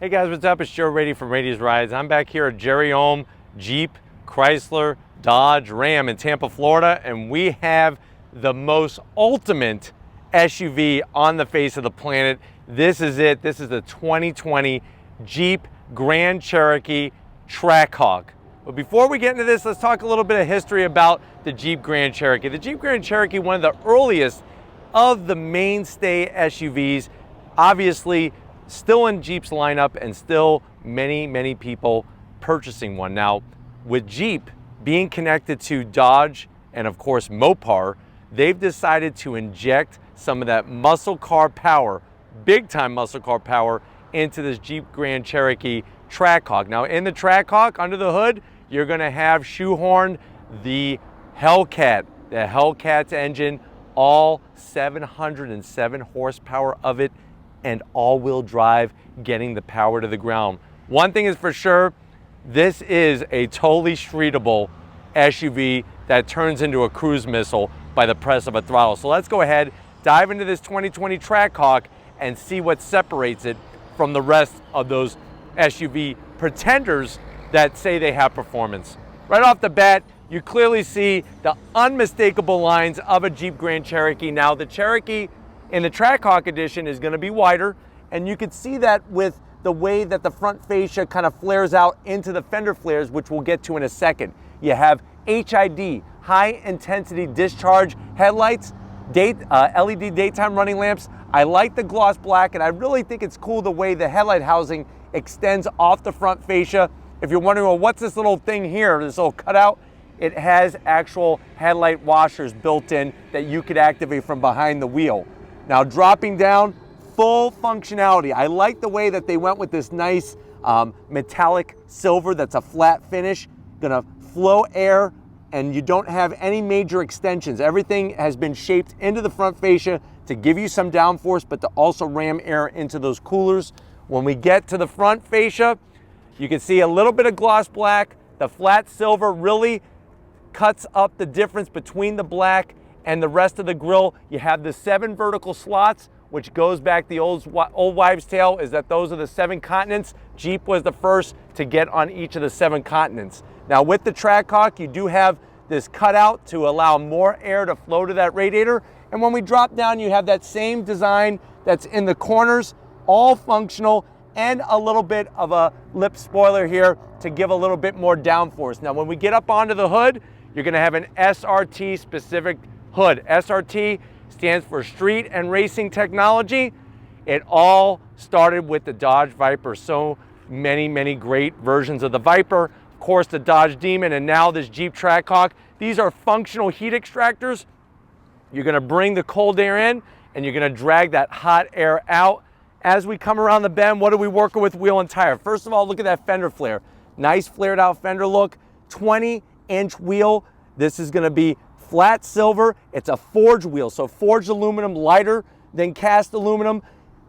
Hey guys, what's up? It's Joe Rady from Rady's Rides. I'm back here at Jerry Ohm Jeep, Chrysler, Dodge, Ram in Tampa, Florida, and we have the most ultimate SUV on the face of the planet. This is it. This is the 2020 Jeep Grand Cherokee Trackhawk. But before we get into this, let's talk a little bit of history about the Jeep Grand Cherokee. The Jeep Grand Cherokee, one of the earliest of the mainstay SUVs, obviously still in Jeep's lineup and still many people purchasing one. Now, with Jeep being connected to Dodge and of course Mopar, they've decided to inject some of that muscle car power, big time muscle car power, into this Jeep Grand Cherokee Trackhawk. Now in the Trackhawk, under the hood, you're gonna have shoehorned the Hellcat, the Hellcat's engine, all 707 horsepower of it, and all-wheel drive, getting the power to the ground. One thing is for sure, this is a totally streetable SUV that turns into a cruise missile by the press of a throttle. So let's go ahead, dive into this 2020 Trackhawk and see what separates it from the rest of those SUV pretenders that say they have performance. Right off the bat, you clearly see the unmistakable lines of a Jeep Grand Cherokee. Now the Cherokee in the Trackhawk edition is going to be wider, and you can see that with the way that the front fascia kind of flares out into the fender flares, which we'll get to in a second. You have HID, high intensity discharge headlights, LED daytime running lamps. I like the gloss black, and I really think it's cool the way the headlight housing extends off the front fascia. If you're wondering, well, what's this little thing here, this little cutout? It has actual headlight washers built in that you could activate from behind the wheel. Now dropping down, full functionality. I like the way that they went with this nice metallic silver that's a flat finish, gonna flow air, and you don't have any major extensions. Everything has been shaped into the front fascia to give you some downforce, but to also ram air into those coolers. When we get to the front fascia, you can see a little bit of gloss black. The flat silver really cuts up the difference between the black and the rest of the grille. You have the 7 vertical slots, which goes back the old wives' tale, is that those are the 7 continents. Jeep was the first to get on each of the 7 continents. Now with the Trackhawk, you do have this cutout to allow more air to flow to that radiator. And when we drop down, you have that same design that's in the corners, all functional, and a little bit of a lip spoiler here to give a little bit more downforce. Now when we get up onto the hood, you're gonna have an SRT specific hood. SRT stands for Street and Racing Technology. It all started with the Dodge Viper. So many great versions of the Viper. Of course, the Dodge Demon, and now this Jeep Trackhawk. These are functional heat extractors. You're gonna bring the cold air in, and you're gonna drag that hot air out. As we come around the bend, what are we working with wheel and tire? First of all, look at that fender flare. Nice flared out fender look, 20-inch wheel. This is gonna be flat silver. It's a forged wheel, so forged aluminum, lighter than cast aluminum.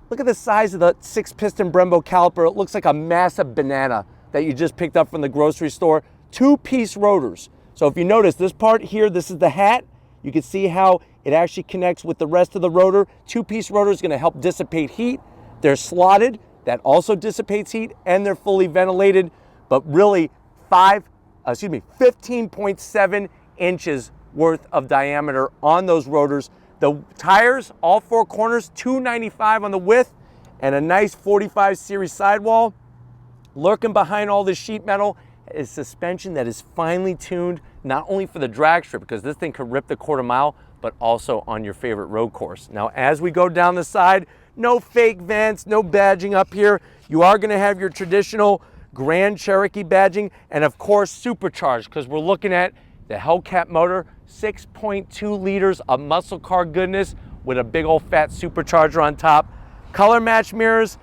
Look at the size of the 6-piston Brembo caliper. It looks like a massive banana that you just picked up from the grocery store. 2-piece rotors. So if you notice this part here, this is the hat. You can see how it actually connects with the rest of the rotor. 2-piece rotor is gonna help dissipate heat. They're slotted, that also dissipates heat, and they're fully ventilated, but really 15.7 inches worth of diameter on those rotors. The tires, all 4 corners, 295 on the width, and a nice 45 series sidewall. Lurking behind all this sheet metal is suspension that is finely tuned, not only for the drag strip, because this thing could rip the quarter mile, but also on your favorite road course. Now, as we go down the side, no fake vents, no badging up here. You are gonna have your traditional Grand Cherokee badging, and of course, supercharged, because we're looking at the Hellcat motor, 6.2 liters of muscle car goodness with a big old fat supercharger on top. Color match mirrors,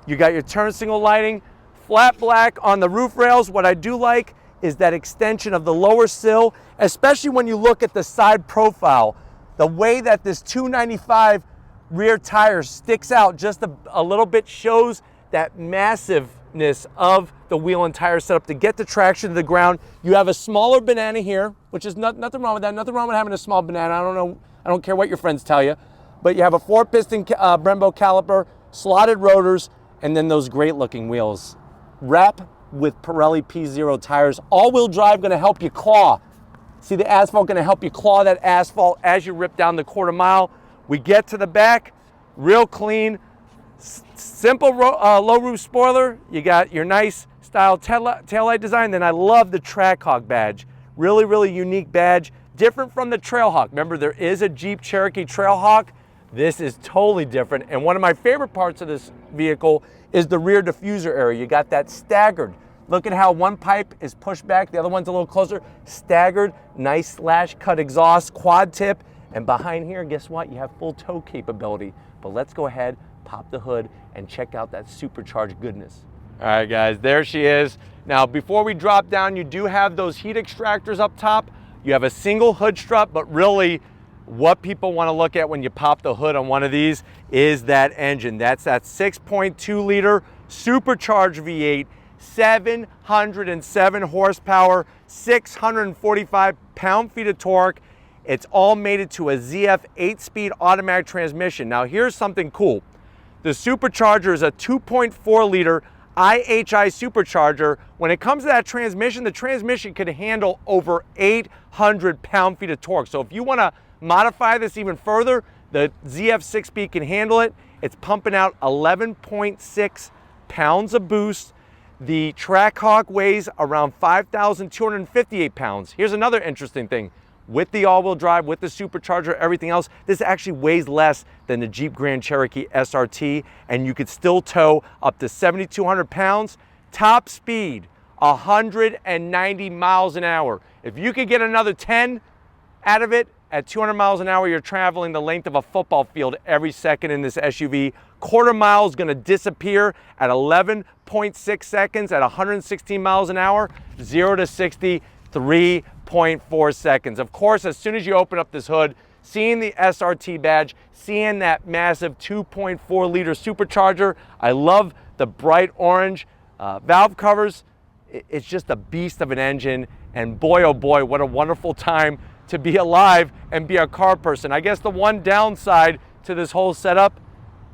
you got your turn signal lighting, flat black on the roof rails. What I do like is that extension of the lower sill, especially when you look at the side profile. The way that this 295 rear tire sticks out just a little bit shows that massiveness of the wheel and tire setup to get the traction to the ground. You have a smaller banana here, which is nothing wrong with that. Nothing wrong with having a small banana. I don't care what your friends tell you. But you have a 4-piston Brembo caliper, slotted rotors, And then those great looking wheels. Wrap with Pirelli P0 tires. All-wheel drive gonna help you claw. See the asphalt, gonna help you claw that asphalt as you rip down the quarter mile. We get to the back, real clean, simple low roof spoiler. You got your nice style taillight design. Then I love the Trackhawk badge. Really, really unique badge. Different from the Trailhawk. Remember, there is a Jeep Cherokee Trailhawk. This is totally different. And one of my favorite parts of this vehicle is the rear diffuser area. You got that staggered. Look at how one pipe is pushed back, the other one's a little closer. Staggered, nice slash cut exhaust, quad tip. And behind here, guess what? You have full tow capability. But let's go ahead, pop the hood, and check out that supercharged goodness. All right, guys, there she is. Now, before we drop down, you do have those heat extractors up top. You have a single hood strut, but really what people want to look at when you pop the hood on one of these is that engine. That's that 6.2 liter supercharged V8, 707 horsepower, 645 pound-feet of torque. It's all mated to a ZF 8-speed automatic transmission. Now, here's something cool. The supercharger is a 2.4 liter IHI supercharger. When it comes to that transmission, the transmission could handle over 800 pound-feet of torque. So if you want to modify this even further, the ZF 6-speed can handle it. It's pumping out 11.6 pounds of boost. The Trackhawk weighs around 5,258 pounds. Here's another interesting thing. With the all-wheel drive, with the supercharger, everything else, this actually weighs less than the Jeep Grand Cherokee SRT, and you could still tow up to 7,200 pounds. Top speed, 190 miles an hour. If you could get another 10 out of it, at 200 miles an hour, you're traveling the length of a football field every second in this SUV. Quarter mile is gonna disappear at 11.6 seconds at 116 miles an hour. 0 to 60, 3.4 seconds. Of course, as soon as you open up this hood, seeing the SRT badge, seeing that massive 2.4 liter supercharger, I love the bright orange valve covers. It's just a beast of an engine, and boy, oh boy, what a wonderful time to be alive and be a car person. I guess the one downside to this whole setup,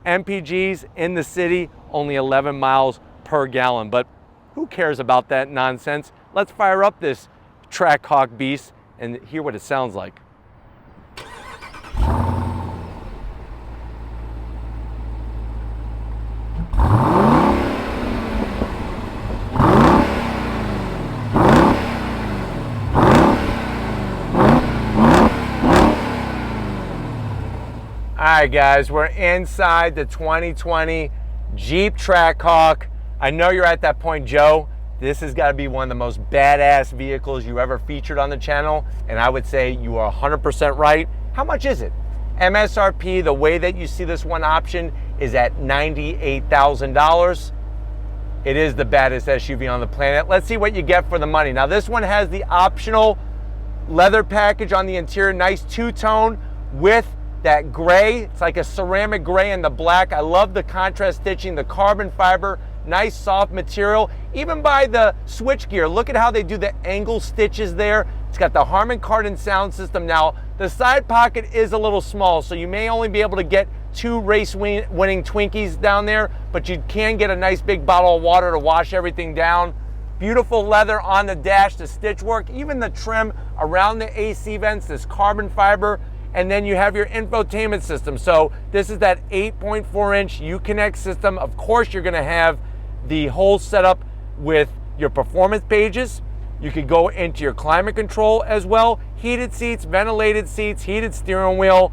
MPGs in the city, only 11 miles per gallon, but who cares about that nonsense? Let's fire up this Trackhawk beast and hear what it sounds like. All right, guys, we're inside the 2020 Jeep Trackhawk. I know you're at that point, Joe. This has got to be one of the most badass vehicles you ever featured on the channel, and I would say you are 100% right. How much is it? MSRP, the way that you see this one option, is at $98,000. It is the baddest SUV on the planet. Let's see what you get for the money. Now, this one has the optional leather package on the interior, nice two-tone with that gray. It's like a ceramic gray and the black. I love the contrast stitching, the carbon fiber, nice soft material. Even by the switchgear, look at how they do the angle stitches there. It's got the Harman Kardon sound system. Now, the side pocket is a little small, so you may only be able to get 2 race-winning Twinkies down there, but you can get a nice big bottle of water to wash everything down. Beautiful leather on the dash, the stitch work, even the trim around the AC vents, this carbon fiber. And then you have your infotainment system. So this is that 8.4-inch Uconnect system. Of course, you're gonna have the whole setup with your performance pages. You could go into your climate control as well. Heated seats, ventilated seats, heated steering wheel,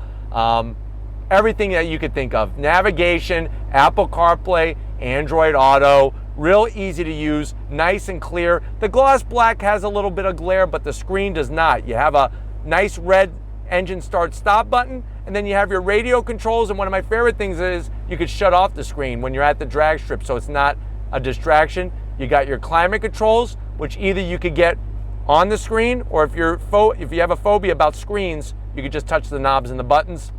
everything that you could think of. Navigation, Apple CarPlay, Android Auto, real easy to use, nice and clear. The gloss black has a little bit of glare, but the screen does not. You have a nice red engine start stop button, and then you have your radio controls, and one of my favorite things is you could shut off the screen when you're at the drag strip so it's not a distraction. You got your climate controls, which either you could get on the screen, or if you have a phobia about screens, you could just touch the knobs and the buttons.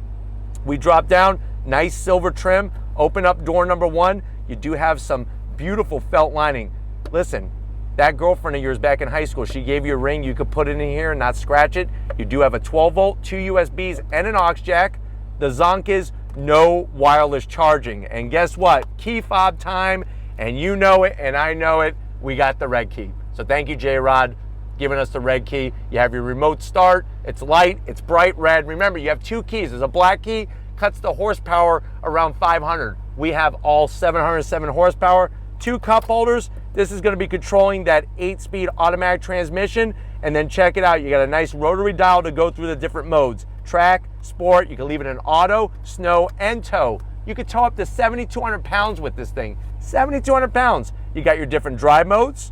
We drop down, nice silver trim, open up door number 1. You do have some beautiful felt lining. Listen, that girlfriend of yours back in high school, she gave you a ring, you could put it in here and not scratch it. You do have a 12 volt, 2 USBs, and an aux jack. The zonk is no wireless charging. And guess what? Key fob time, and you know it, and I know it. We got the red key. So thank you, J-Rod, giving us the red key. You have your remote start. It's light. It's bright red. Remember, you have two keys. There's a black key, cuts the horsepower around 500. We have all 707 horsepower. Two cup holders. This is going to be controlling that 8-speed automatic transmission. And then check it out. You got a nice rotary dial to go through the different modes. Track, sport. You can leave it in auto, snow, and tow. You could tow up to 7,200 pounds with this thing. 7,200 pounds. You got your different drive modes,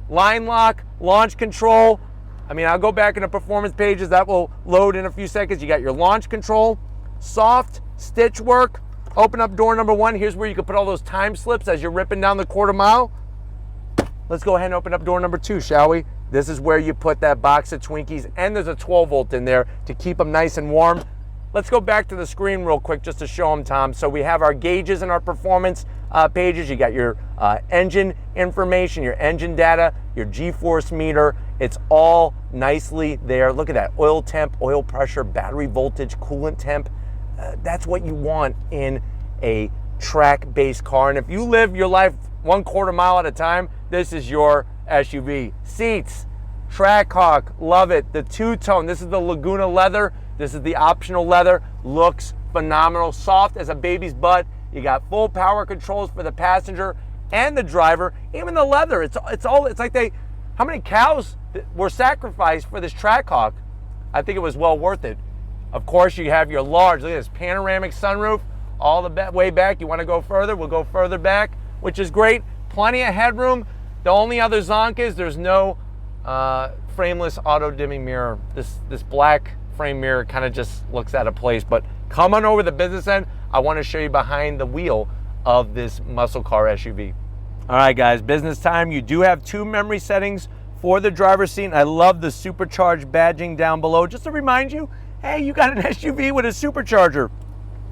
line lock, launch control. I mean, I'll go back into performance pages. That will load in a few seconds. You got your launch control, soft stitch work. Open up door number 1. Here's where you can put all those time slips as you're ripping down the quarter mile. Let's go ahead and open up door number 2, shall we? This is where you put that box of Twinkies, and there's a 12 volt in there to keep them nice and warm. Let's go back to the screen real quick just to show them, Tom. So we have our gauges and our performance pages. You got your engine information, your engine data, your G-force meter. It's all nicely there. Look at that, oil temp, oil pressure, battery voltage, coolant temp. That's what you want in a track-based car. And if you live your life 1/4 mile at a time, this is your SUV. Seats, Trackhawk, love it. The two-tone, this is the Laguna leather. This is the optional leather. Looks phenomenal, soft as a baby's butt. You got full power controls for the passenger and the driver. Even the leather, it's like how many cows were sacrificed for this Trackhawk? I think it was well worth it. Of course, you have your large, look at this panoramic sunroof all the way back. You want to go further, we'll go further back, which is great. Plenty of headroom. The only other zonk is there's no frameless auto dimming mirror. This black frame mirror kind of just looks out of place. But come on over the business end. I want to show you behind the wheel of this muscle car SUV. All right, guys, business time. You do have 2 memory settings for the driver's seat. I love the supercharged badging down below. Just to remind you, hey, you got an SUV with a supercharger.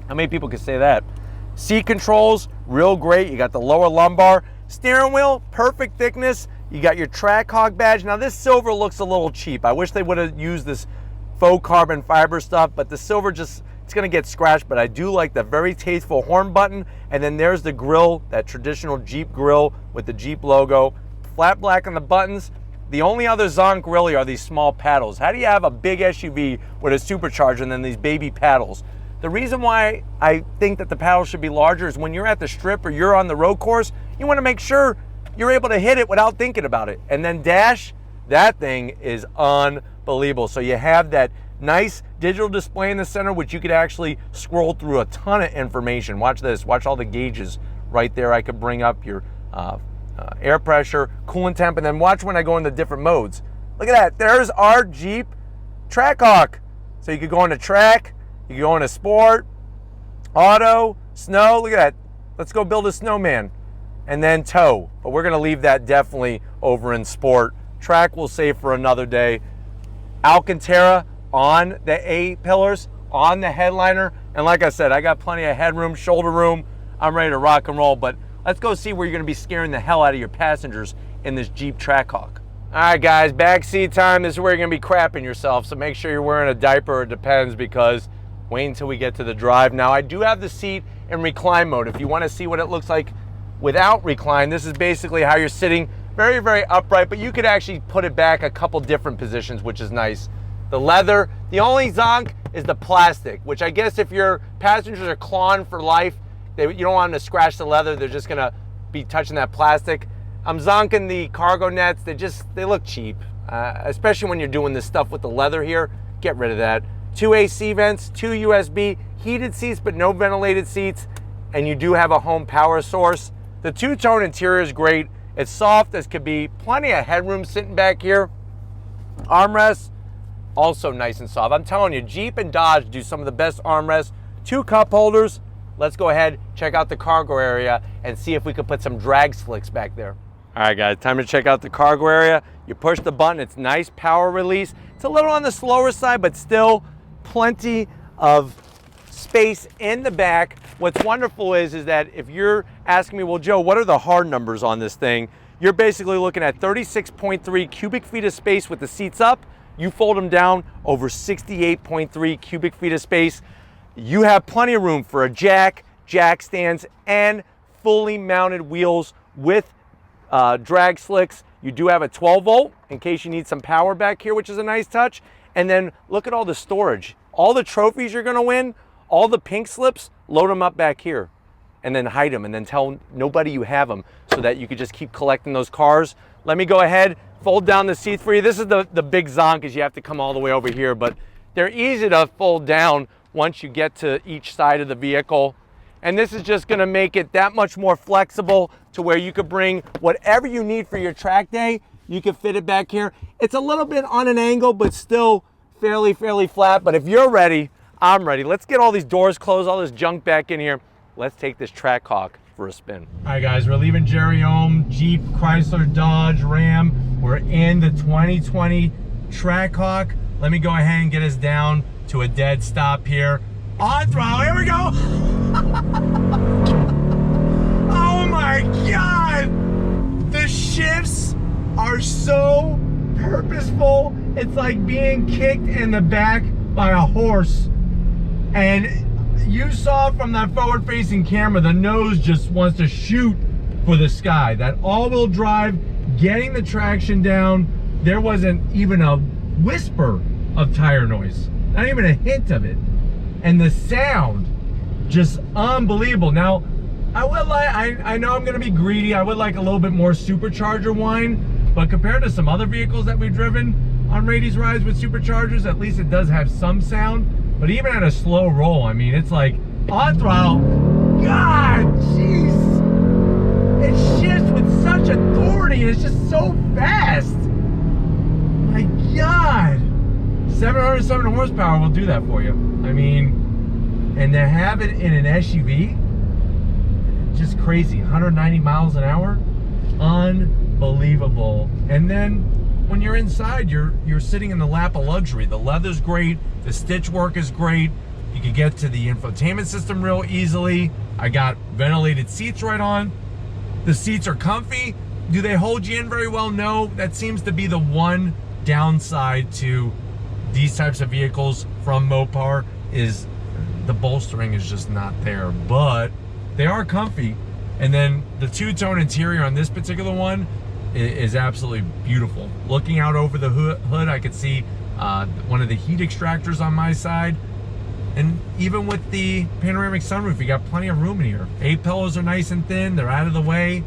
How many people can say that? Seat controls, real great. You got the lower lumbar. Steering wheel, perfect thickness. You got your Trackhawk badge. Now this silver looks a little cheap. I wish they would have used this faux carbon fiber stuff, but the silver just, it's gonna get scratched, but I do like the very tasteful horn button. And then there's the grille, that traditional Jeep grille with the Jeep logo. Flat black on the buttons. The only other zonk really are these small paddles. How do you have a big SUV with a supercharger and then these baby paddles? The reason why I think that the paddles should be larger is when you're at the strip or you're on the road course, you want to make sure you're able to hit it without thinking about it. And then dash, that thing is unbelievable. So you have that nice digital display in the center, which you could actually scroll through a ton of information. Watch this, watch all the gauges right there. I could bring up your air pressure, coolant temp, and then watch when I go into different modes. Look at that, there's our Jeep Trackhawk. So you could go into track, you can go into sport, auto, snow. Look at that. Let's go build a snowman. And then tow. But we're going to leave that definitely over in sport. Track we'll save for another day. Alcantara on the A-pillars, on the headliner. And like I said, I got plenty of headroom, shoulder room. I'm ready to rock and roll. But let's go see where you're going to be scaring the hell out of your passengers in this Jeep Trackhawk. All right, guys, backseat time. This is where you're going to be crapping yourself. So make sure you're wearing a diaper. It depends, because wait until we get to the drive. Now, I do have the seat in recline mode. If you want to see what it looks like without recline, this is basically how you're sitting. Very, very upright, but you could actually put it back a couple different positions, which is nice. The leather, the only zonk is the plastic, which I guess if your passengers are clawing for life, you don't want them to scratch the leather. They're just going to be touching that plastic. I'm zonking the cargo nets. They look cheap, especially when you're doing this stuff with the leather here. Get rid of that. 2 AC vents, 2 USB, heated seats but no ventilated seats, and you do have a home power source. The two-tone interior is great. It's soft as could be. Plenty of headroom sitting back here. Armrests, also nice and soft. I'm telling you, Jeep and Dodge do some of the best armrests. 2 cup holders. Let's go ahead, check out the cargo area and see if we could put some drag slicks back there. All right, guys, time to check out the cargo area. You push the button, it's nice power release. It's a little on the slower side, but still plenty of space in the back. What's wonderful is that if you're asking me, well, Joe, what are the hard numbers on this thing? You're basically looking at 36.3 cubic feet of space with the seats up. You fold them down, over 68.3 cubic feet of space. You have plenty of room for a jack stands, and fully mounted wheels with drag slicks. You do have a 12 volt in case you need some power back here, which is a nice touch. And then look at all the storage. All the trophies you're gonna win, all the pink slips, load them up back here and then hide them and then tell nobody you have them so that you could just keep collecting those cars. Let me go ahead, fold down the seats for you. This is the big zonk, is you have to come all the way over here, but they're easy to fold down once you get to each side of the vehicle. And this is just gonna make it that much more flexible to where you could bring whatever you need for your track day, you can fit it back here. It's a little bit on an angle, but still fairly flat. But if you're ready, I'm ready. Let's get all these doors closed, all this junk back in here. Let's take this Trackhawk for a spin. All right, guys, we're leaving Jerry Ohm, Jeep, Chrysler, Dodge, Ram. We're in the 2020 Trackhawk. Let me go ahead and get us down to a dead stop here. On throttle, here we go. Oh my God. The shifts are so purposeful. It's like being kicked in the back by a horse. And you saw from that forward facing camera, the nose just wants to shoot for the sky. That all-wheel drive, getting the traction down, there wasn't even a whisper of tire noise, not even a hint of it. And the sound, just unbelievable. Now, I know I'm gonna be greedy. I would like a little bit more supercharger whine, but compared to some other vehicles that we've driven on Rady's Rides with superchargers, at least it does have some sound. But even at a slow roll, I mean, it's like on throttle. God, jeez. It shifts with such authority. It's just so fast. My God. 707 horsepower will do that for you. I mean, and to have it in an SUV, just crazy. 190 miles an hour, unbelievable. And then when you're inside, you're sitting in the lap of luxury. The leather's great, the stitch work is great. You can get to the infotainment system real easily. I got ventilated seats right on. The seats are comfy. Do they hold you in very well? No. That seems to be the one downside to these types of vehicles from Mopar, is the bolstering is just not there, but they are comfy. And then the two-tone interior on this particular one is absolutely beautiful. Looking out over the hood, I could see one of the heat extractors on my side. And even with the panoramic sunroof, you got plenty of room in here. A-pillows are nice and thin, they're out of the way.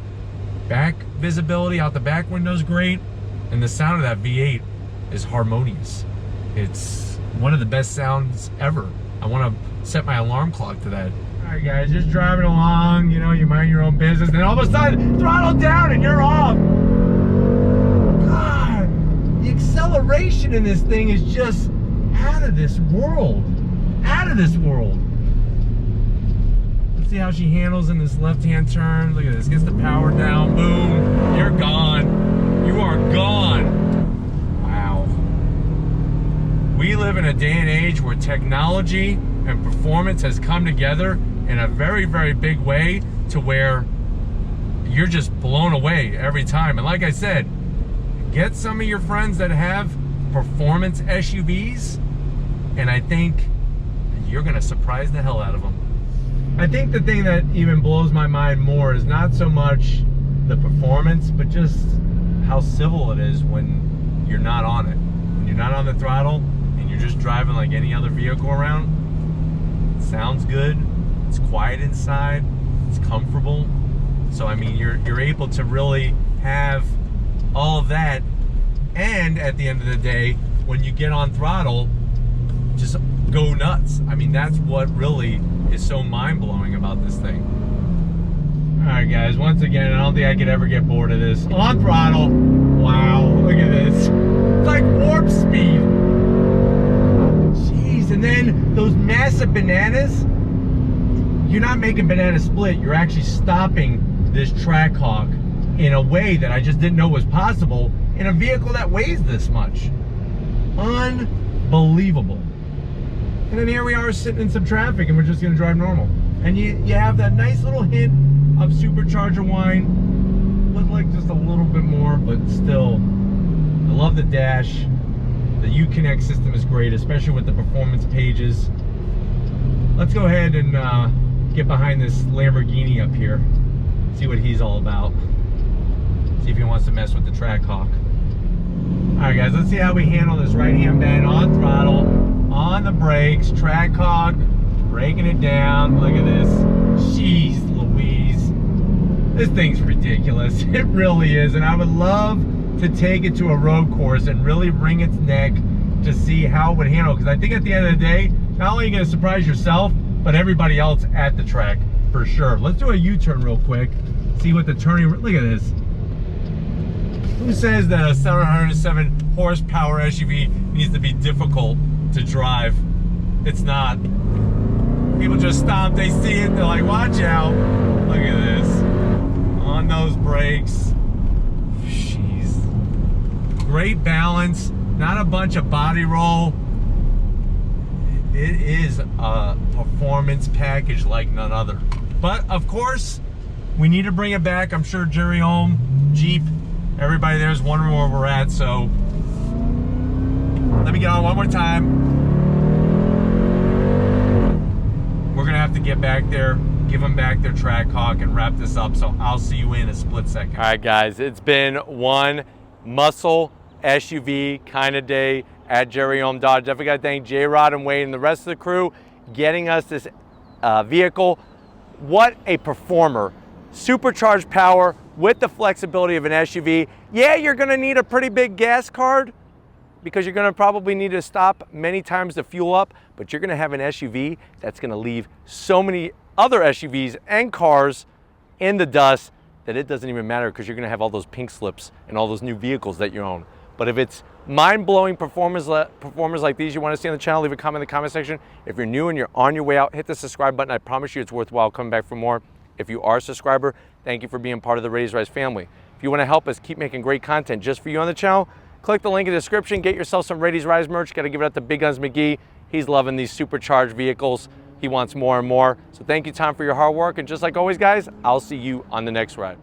Back visibility out the back window is great. And the sound of that V8 is harmonious. It's one of the best sounds ever. I want to set my alarm clock to that. All right, guys, just driving along, you know, you mind your own business, and all of a sudden, throttle down and you're off. God, the acceleration in this thing is just out of this world. Out of this world. Let's see how she handles in this left-hand turn. Look at this, gets the power down, boom, you're gone. You are gone. Wow. We live in a day and age where technology and performance has come together in a very, very big way, to where you're just blown away every time. And like I said, get some of your friends that have performance SUVs, and I think you're gonna surprise the hell out of them. I think the thing that even blows my mind more is not so much the performance, but just how civil it is when you're not on it. When you're not on the throttle and you're just driving like any other vehicle around. It sounds good, it's quiet inside, it's comfortable. So I mean, you're able to really have all of that, and at the end of the day, when you get on throttle, just go nuts. I mean, that's what really is so mind-blowing about this thing. All right, guys, once again, I don't think I could ever get bored of this. On throttle, wow, look at this. It's like warp speed. Jeez, and then those massive bananas, you're not making banana split, you're actually stopping this Trackhawk in a way that I just didn't know was possible in a vehicle that weighs this much. Unbelievable. And then here we are sitting in some traffic and we're just gonna drive normal. And you have that nice little hint of supercharger whine. Would like just a little bit more, but still, I love the dash. The Uconnect system is great, especially with the performance pages. let's go ahead and get behind this Lamborghini up here. See what he's all about. See if he wants to mess with the Trackhawk. Alright guys, let's see how we handle this right hand bend on throttle, on the brakes, Trackhawk, breaking it down. Look at this. Jeez Louise. This thing's ridiculous. It really is. And I would love to take it to a road course and really wring its neck to see how it would handle. Because I think at the end of the day, not only are you going to surprise yourself, but everybody else at the track for sure. Let's do a U-turn real quick. See what the turning, look at this. Who says that a 707 horsepower SUV needs to be difficult to drive? It's not. People just stop, they see it, they're like, watch out. Look at this. On those brakes. Jeez. Great balance, not a bunch of body roll. It is a performance package like none other. But of course, we need to bring it back. I'm sure Jerry Ohm, Jeep, everybody there's wondering where we're at, so let me get on one more time. We're gonna have to get back there, give them back their Trackhawk and wrap this up, so I'll see you in a split second. All right guys, it's been one muscle SUV kind of day at Jerry Ohm Dodge. Definitely gotta thank J-Rod and Wade and the rest of the crew getting us this vehicle. What a performer. Supercharged power with the flexibility of an SUV. Yeah, you're gonna need a pretty big gas card because you're gonna probably need to stop many times to fuel up, but you're gonna have an SUV that's gonna leave so many other SUVs and cars in the dust that it doesn't even matter because you're gonna have all those pink slips and all those new vehicles that you own. But if it's mind-blowing performers like these you wanna see on the channel, leave a comment in the comment section. If you're new and you're on your way out, hit the subscribe button. I promise you it's worthwhile coming back for more. If you are a subscriber, thank you for being part of the Raise Rise family. If you want to help us keep making great content just for you on the channel, click the link in the description, get yourself some Raise Rise merch. Got to give it up to Big Guns McGee. He's loving these supercharged vehicles. He wants more and more. So thank you, Tom, for your hard work. And just like always, guys, I'll see you on the next ride.